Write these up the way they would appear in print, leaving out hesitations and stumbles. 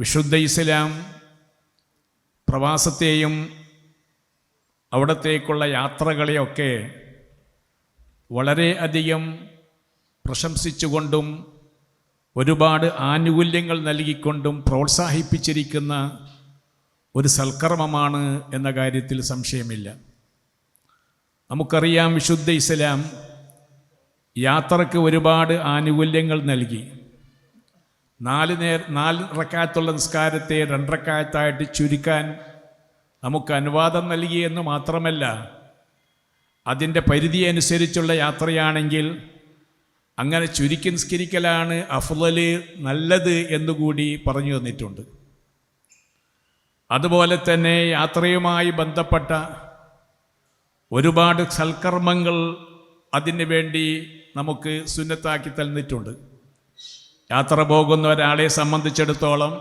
വിശുദ്ധ ഇസ്ലാം പ്രവാസത്തെയും അവിടത്തേക്കുള്ള യാത്രകളെയൊക്കെ വളരെ അധികം പ്രശംസിച്ചുകൊണ്ടും ഒരുപാട് ആനുകൂല്യങ്ങൾ നൽകിക്കൊണ്ടും പ്രോത്സാഹിപ്പിച്ചിരിക്കുന്ന ഒരു സൽക്കർമ്മമാണ് എന്ന കാര്യത്തിൽ സംശയമില്ല. നമുക്കറിയാം, വിശുദ്ധ ഇസ്ലാം യാത്രക്ക് ഒരുപാട് ആനുകൂല്യങ്ങൾ നൽകി. 4 റക്അത്തുള്ള നിസ്കാരത്തെ 2 റക്അത്തായിട്ട് ചുരുക്കാൻ നമുക്ക് അനുവാദം നൽകിയെന്ന് മാത്രമല്ല, അതിൻ്റെ പരിധി അനുസരിച്ചുള്ള യാത്രയാണെങ്കിൽ അങ്ങനെ ചുരുക്കി നിസ്കരിക്കലാണ് അഫ്ളല്, നല്ലത് എന്നുകൂടി പറഞ്ഞു തന്നിട്ടുണ്ട്. അതുപോലെ തന്നെ യാത്രയുമായി ബന്ധപ്പെട്ട ഒരുപാട് സൽക്കർമ്മങ്ങൾ അതിന് വേണ്ടി നമുക്ക് സുന്നത്താക്കി തന്നിട്ടുണ്ട്. യാത്ര പോകുന്ന ഒരാളെ സംബന്ധിച്ചിടത്തോളം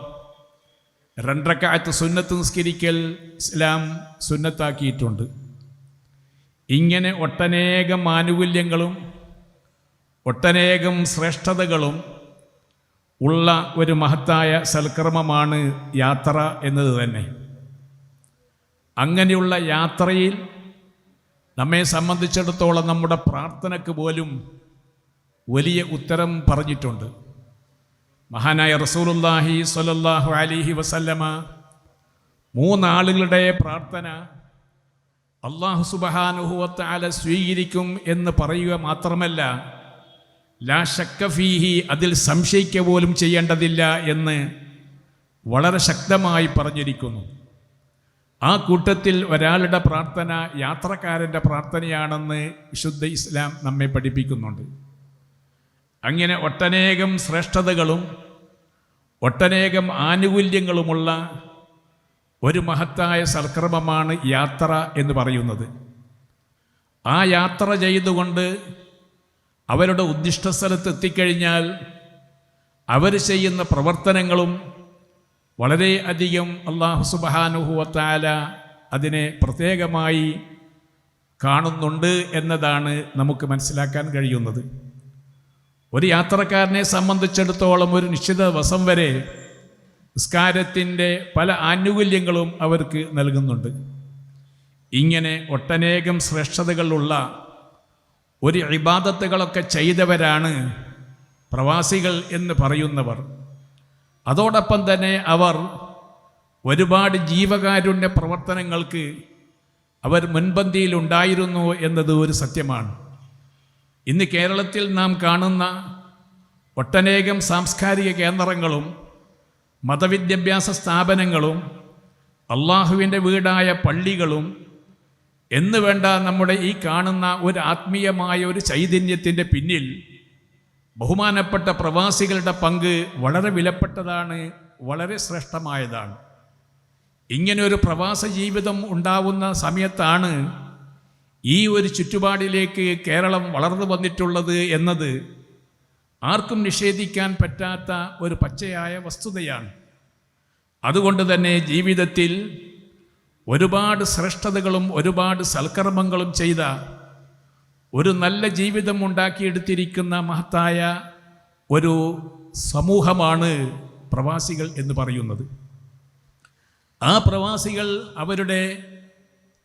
2 റക്അത്ത് സുന്നത്ത് നിസ്കരിക്കൽ ഇസ്ലാം സുന്നത്താക്കിയിട്ടുണ്ട്. ഇങ്ങനെ ഒട്ടനേകം ആനുകൂല്യങ്ങളും ഒട്ടനേകം ശ്രേഷ്ഠതകളും ഉള്ള ഒരു മഹത്തായ സൽക്കർമ്മമാണ് യാത്ര എന്നത് തന്നെ. അങ്ങനെയുള്ള യാത്രയിൽ നമ്മെ സംബന്ധിച്ചിടത്തോളം നമ്മുടെ പ്രാർത്ഥനയ്ക്ക് പോലും വലിയ ഉത്തരം പറഞ്ഞിട്ടുണ്ട്. മഹാനായ റസൂലുള്ളാഹി സ്വല്ലല്ലാഹു അലൈഹി വസല്ലമ 3 ആളുകളുടെ പ്രാർത്ഥന അല്ലാഹു സുബ്ഹാനഹു വ തആല സ്വീകരിക്കും എന്ന് പറയുക മാത്രമല്ല, ലാ ശക്ക ഫീഹി, അതിൽ സംശയിക്കുക പോലും ചെയ്യേണ്ടതില്ല എന്ന് വളരെ ശക്തമായി പറഞ്ഞിരിക്കുന്നു. ആ കൂട്ടത്തിൽ ഒരാളുടെ പ്രാർത്ഥന യാത്രക്കാരൻ്റെ പ്രാർത്ഥനയാണെന്ന് വിശുദ്ധ ഇസ്ലാം നമ്മെ പഠിപ്പിക്കുന്നുണ്ട്. അങ്ങനെ ഒട്ടനേകം ശ്രേഷ്ഠതകളും ഒട്ടനേകം ആനുകൂല്യങ്ങളുമുള്ള ഒരു മഹത്തായ സൽക്കർമ്മമാണ് യാത്ര എന്ന് പറയുന്നത്. ആ യാത്ര ചെയ്തുകൊണ്ട് അവരുടെ ഉദ്ദിഷ്ട സ്ഥലത്ത് എത്തിക്കഴിഞ്ഞാൽ അവർ ചെയ്യുന്ന പ്രവർത്തനങ്ങളും വളരെ അധികം അല്ലാഹു സുബ്ഹാനഹു വ തആല അതിനെ പ്രത്യേകമായി കാണുന്നുണ്ട് എന്നതാണ് നമുക്ക് മനസ്സിലാക്കാൻ കഴിയുന്നത്. ഒരു യാത്രക്കാരനെ സംബന്ധിച്ചിടത്തോളം ഒരു നിശ്ചിത ദിവസം വരെ നിസ്കാരത്തിൻ്റെ പല ആനുകൂല്യങ്ങളും അവർക്ക് നൽകുന്നുണ്ട്. ഇങ്ങനെ ഒട്ടനേകം ശ്രേഷ്ഠതകളുള്ള ഒരു ഇബാദത്തുകളൊക്കെ ചെയ്തവരാണ് പ്രവാസികൾ എന്ന് പറയുന്നവർ. അതോടൊപ്പം തന്നെ അവർ ഒരുപാട് ജീവകാരുണ്യ പ്രവർത്തനങ്ങൾക്ക് അവർ മുൻപന്തിയിലുണ്ടായിരുന്നു എന്നത് ഒരു സത്യമാണ്. ഇന്ന് കേരളത്തിൽ നാം കാണുന്ന ഒട്ടനേകം സാംസ്കാരിക കേന്ദ്രങ്ങളും മതവിദ്യാഭ്യാസ സ്ഥാപനങ്ങളും അള്ളാഹുവിൻ്റെ വീടായ പള്ളികളും എന്ന് വേണ്ട നമ്മുടെ ഈ കാണുന്ന ഒരു ആത്മീയമായ ഒരു ചൈതന്യത്തിൻ്റെ പിന്നിൽ ബഹുമാനപ്പെട്ട പ്രവാസികളുടെ പങ്ക് വളരെ വിലപ്പെട്ടതാണ്, വളരെ ശ്രേഷ്ഠമായതാണ്. ഇങ്ങനെ ഒരു പ്രവാസ ജീവിതം ഉണ്ടാവുന്ന സമയത്താണ് ഈ ഒരു ചുറ്റുപാടിലേക്ക് കേരളം വളർന്നു വന്നിട്ടുള്ളത് എന്നത് ആർക്കും നിഷേധിക്കാൻ പറ്റാത്ത ഒരു പച്ചയായ വസ്തുതയാണ്. അതുകൊണ്ട് തന്നെ ജീവിതത്തിൽ ഒരുപാട് ശ്രേഷ്ഠതകളും ഒരുപാട് സൽക്കർമ്മങ്ങളും ചെയ്ത ഒരു നല്ല ജീവിതം ഉണ്ടാക്കിയെടുത്തിരിക്കുന്ന മഹത്തായ ഒരു സമൂഹമാണ് പ്രവാസികൾ എന്ന് പറയുന്നത്. ആ പ്രവാസികൾ അവരുടെ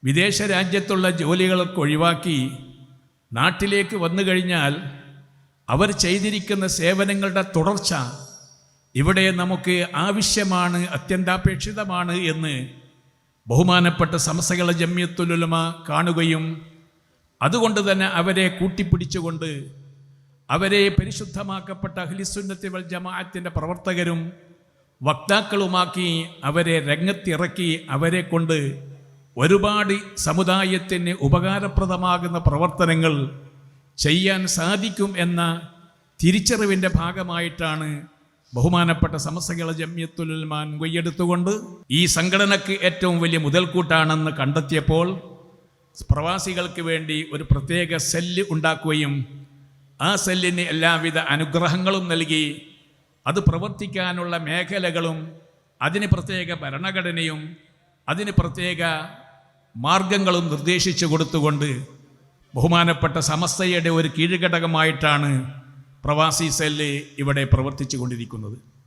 വിദേശ രാജ്യത്തുള്ള ജോലികളൊക്കെ ഒഴിവാക്കി നാട്ടിലേക്ക് വന്നു കഴിഞ്ഞാൽ അവർ ചെയ്തിരിക്കുന്ന സേവനങ്ങളുടെ തുടർച്ച ഇവിടെ നമുക്ക് ആവശ്യമാണ്, അത്യന്താപേക്ഷിതമാണ് എന്ന് ബഹുമാനപ്പെട്ട സമസ്തകള ജംഇയ്യത്തുൽ ഉലമ കാണുകയും അതുകൊണ്ട് തന്നെ അവരെ കൂട്ടിപ്പിടിച്ചുകൊണ്ട് അവരെ പരിശുദ്ധമാക്കപ്പെട്ട അഹ്ലുസുന്നത്തി വൽ ജമാഅത്തിൻ്റെ പ്രവർത്തകരും വക്താക്കളുമാക്കി അവരെ രംഗത്തിറക്കി അവരെ കൊണ്ട് ഒരുപാട് സമുദായത്തിന് ഉപകാരപ്രദമാകുന്ന പ്രവർത്തനങ്ങൾ ചെയ്യാൻ സാധിക്കും എന്ന തിരിച്ചറിവിൻ്റെ ഭാഗമായിട്ടാണ് ബഹുമാനപ്പെട്ട സമസ്തകള ജംഇയ്യത്തുൽ ഉലമ മുൻകൈയെടുത്തുകൊണ്ട് ഈ സംഘടനയ്ക്ക് ഏറ്റവും വലിയ മുതൽക്കൂട്ടാണെന്ന് കണ്ടെത്തിയപ്പോൾ പ്രവാസികൾക്ക് വേണ്ടി ഒരു പ്രത്യേക സെല്ല് ഉണ്ടാക്കുകയും ആ സെല്ലിന് എല്ലാവിധ അനുഗ്രഹങ്ങളും നൽകി അത് പ്രവർത്തിക്കാനുള്ള മേഖലകളും അതിന് പ്രത്യേക ഭരണഘടനയും അതിന് പ്രത്യേക മാർഗങ്ങളും നിർദ്ദേശിച്ചു കൊടുത്തുകൊണ്ട് ബഹുമാനപ്പെട്ട സമസ്തയുടെ ഒരു കീഴ്ഘടകമായിട്ടാണ് പ്രവാസി സെല്ല് ഇവിടെ പ്രവർത്തിച്ചു കൊണ്ടിരിക്കുന്നത്.